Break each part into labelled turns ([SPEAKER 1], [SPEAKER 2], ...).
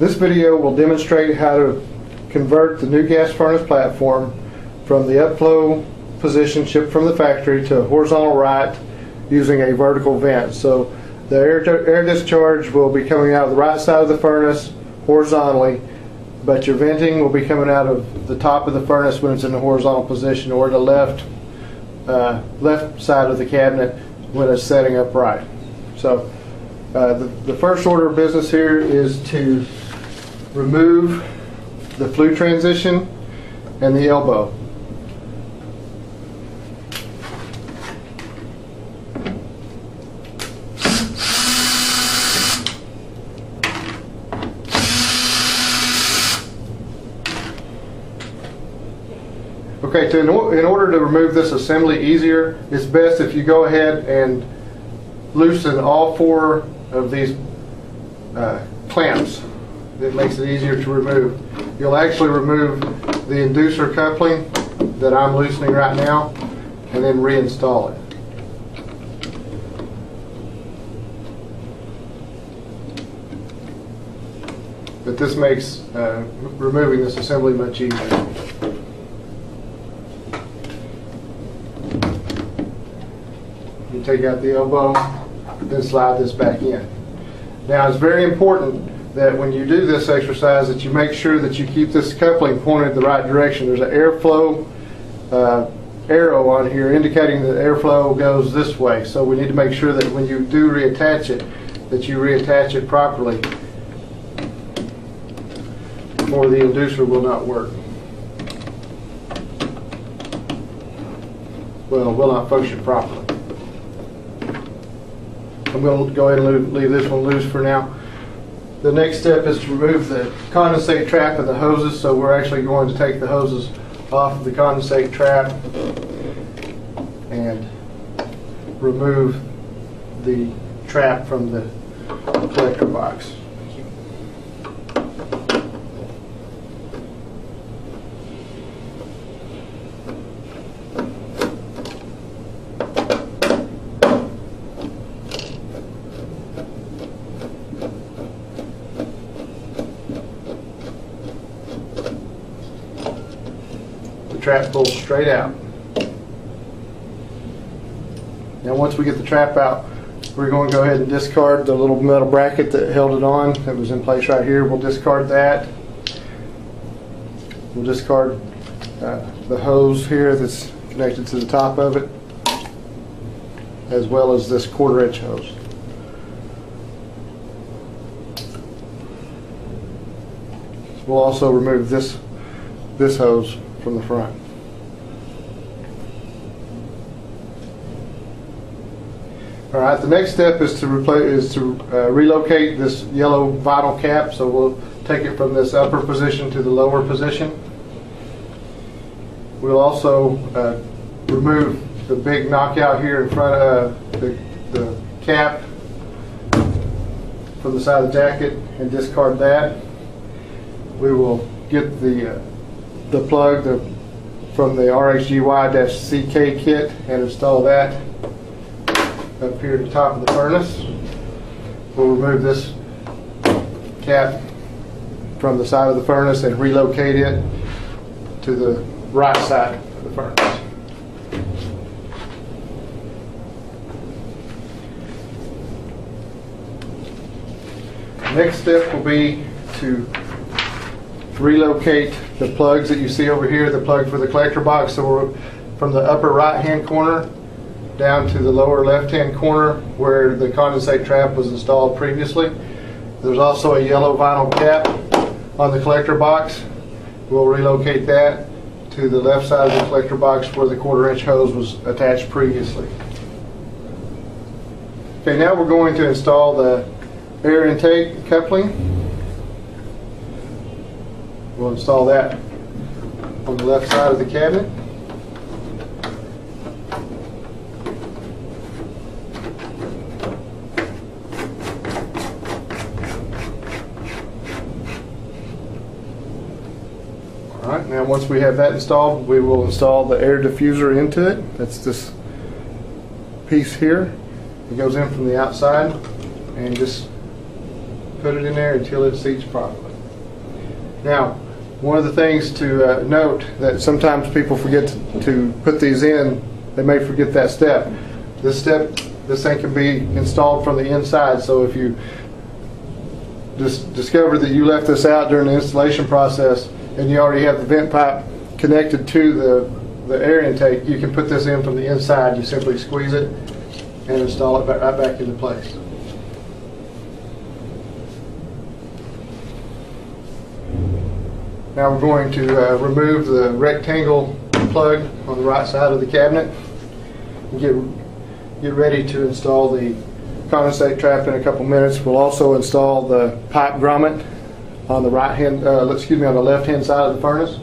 [SPEAKER 1] This video will demonstrate how to convert the new gas furnace platform from the upflow position shipped from the factory to a horizontal right using a vertical vent. So the air discharge will be coming out of the right side of the furnace horizontally, but your venting will be coming out of the top of the furnace when it's in the horizontal position, or the left side of the cabinet when it's setting upright. So the first order of business here is to remove the flue transition and the elbow. Okay, in order to remove this assembly easier, it's best if you go ahead and loosen all four of these clamps. It makes it easier to remove. You'll actually remove the inducer coupling that I'm loosening right now and then reinstall it. But this makes removing this assembly much easier. You take out the elbow, then slide this back in. Now it's very important that when you do this exercise that you make sure that you keep this coupling pointed the right direction. There's an airflow arrow on here indicating that airflow goes this way. So we need to make sure that when you do reattach it, that you reattach it properly, or the inducer will not work. Well, it will not function properly. I'm going to go ahead and leave this one loose for now. The next step is to remove the condensate trap and the hoses. So we're actually going to take the hoses off of the condensate trap and remove the trap from the collector box. Trap pulls straight out. Now once we get the trap out, we're going to go ahead and discard the little metal bracket that held it on that was in place right here. We'll discard that. We'll discard the hose here that's connected to the top of it, as well as this 1/4 inch hose. We'll also remove this hose from the front. All right, the next step is to relocate this yellow vinyl cap. So we'll take it from this upper position to the lower position. We'll also remove the big knockout here in front of the cap from the side of the jacket and discard that. We will get the plug from the RXGY-CK kit and install that up here at the top of the furnace. We'll remove this cap from the side of the furnace and relocate it to the right side of the furnace. Next step will be to relocate the plugs that you see over here, the plug for the collector box. So we're from the upper right hand corner down to the lower left hand corner where the condensate trap was installed previously. There's also a yellow vinyl cap on the collector box. We'll relocate that to the left side of the collector box where the 1/4 inch hose was attached previously. Okay, now we're going to install the air intake coupling. We'll install that on the left side of the cabinet. Alright, now once we have that installed, we will install the air diffuser into it. That's this piece here. It goes in from the outside, and just put it in there until it seats properly. Now, one of the things to note that sometimes people forget to put these in, they may forget that step. This thing can be installed from the inside, so if you discover that you left this out during the installation process and you already have the vent pipe connected to the air intake, you can put this in from the inside. You simply squeeze it and install it right back into place. Now we're going to remove the rectangle plug on the right side of the cabinet and get ready to install the condensate trap in a couple minutes. We'll also install the pipe grommet on the on the left-hand side of the furnace.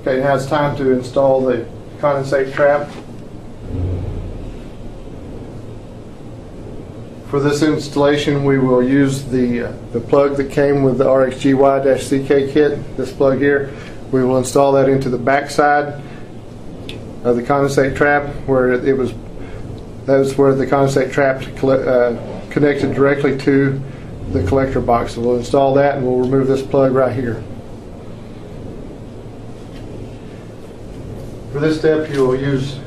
[SPEAKER 1] Okay, now it's time to install the condensate trap. For this installation, we will use the plug that came with the RxGY-CK kit, this plug here. We will install that into the back side of the condensate trap, where that was where the condensate trap connected directly to the collector box. So we'll install that and we'll remove this plug right here. For this step, you will use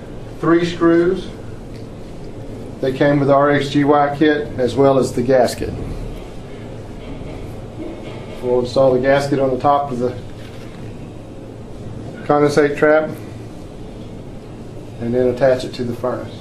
[SPEAKER 1] 3 screws that came with the RxGY kit, as well as the gasket. We'll install the gasket on the top of the condensate trap and then attach it to the furnace.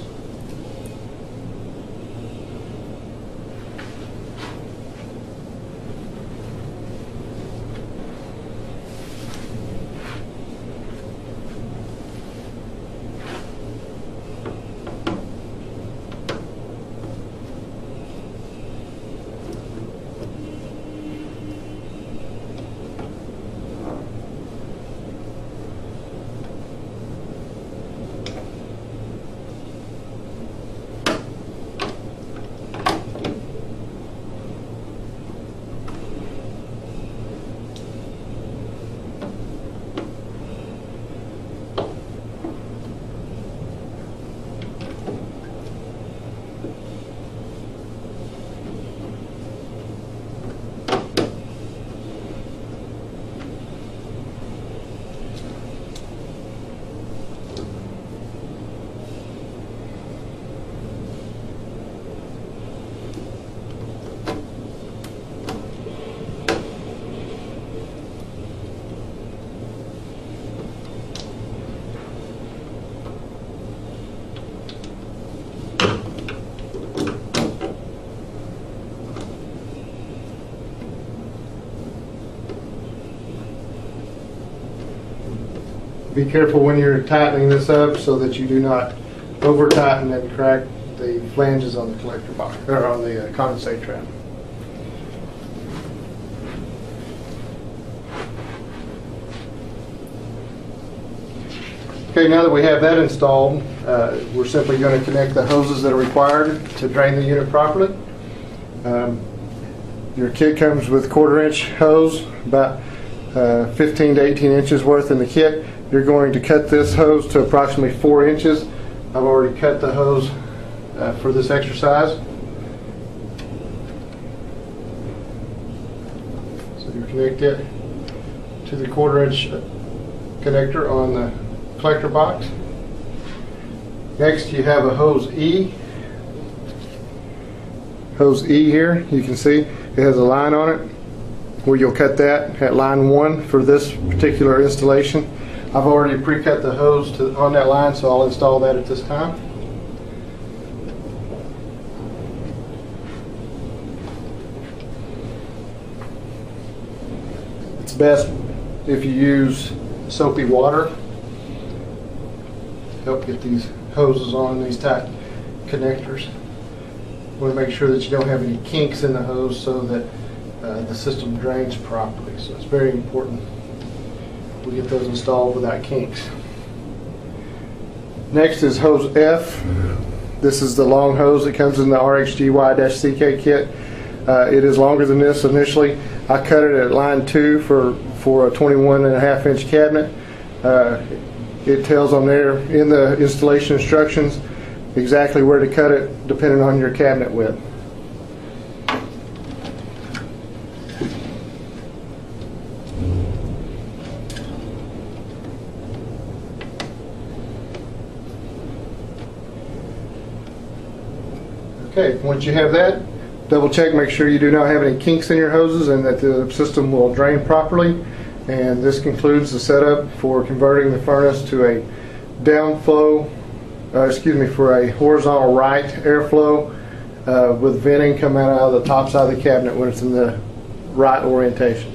[SPEAKER 1] Be careful when you're tightening this up so that you do not over tighten and crack the flanges on the collector box, or on the condensate trap. Okay, now that we have that installed, we're simply going to connect the hoses that are required to drain the unit properly. Your kit comes with 1/4 inch hose, about 15 to 18 inches worth in the kit. You're going to cut this hose to approximately 4 inches. I've already cut the hose for this exercise. So you connect it to the 1/4 inch connector on the collector box. Next, you have a hose E. Hose E here, you can see it has a line on it where you'll cut that at line 1 for this particular installation. I've already pre-cut the hose on that line, so I'll install that at this time. It's best if you use soapy water to help get these hoses on these tight connectors. You want to make sure that you don't have any kinks in the hose so that the system drains properly. So it's very important we get those installed without kinks. Next is hose F. This is the long hose that comes in the RxGY-CK kit. It is longer than this initially. I cut it at line 2 for a 21.5 inch cabinet. It tells on there in the installation instructions exactly where to cut it depending on your cabinet width. Okay, once you have that, double check, make sure you do not have any kinks in your hoses and that the system will drain properly. And this concludes the setup for converting the furnace to a downflow, for a horizontal right airflow with venting coming out of the top side of the cabinet when it's in the right orientation.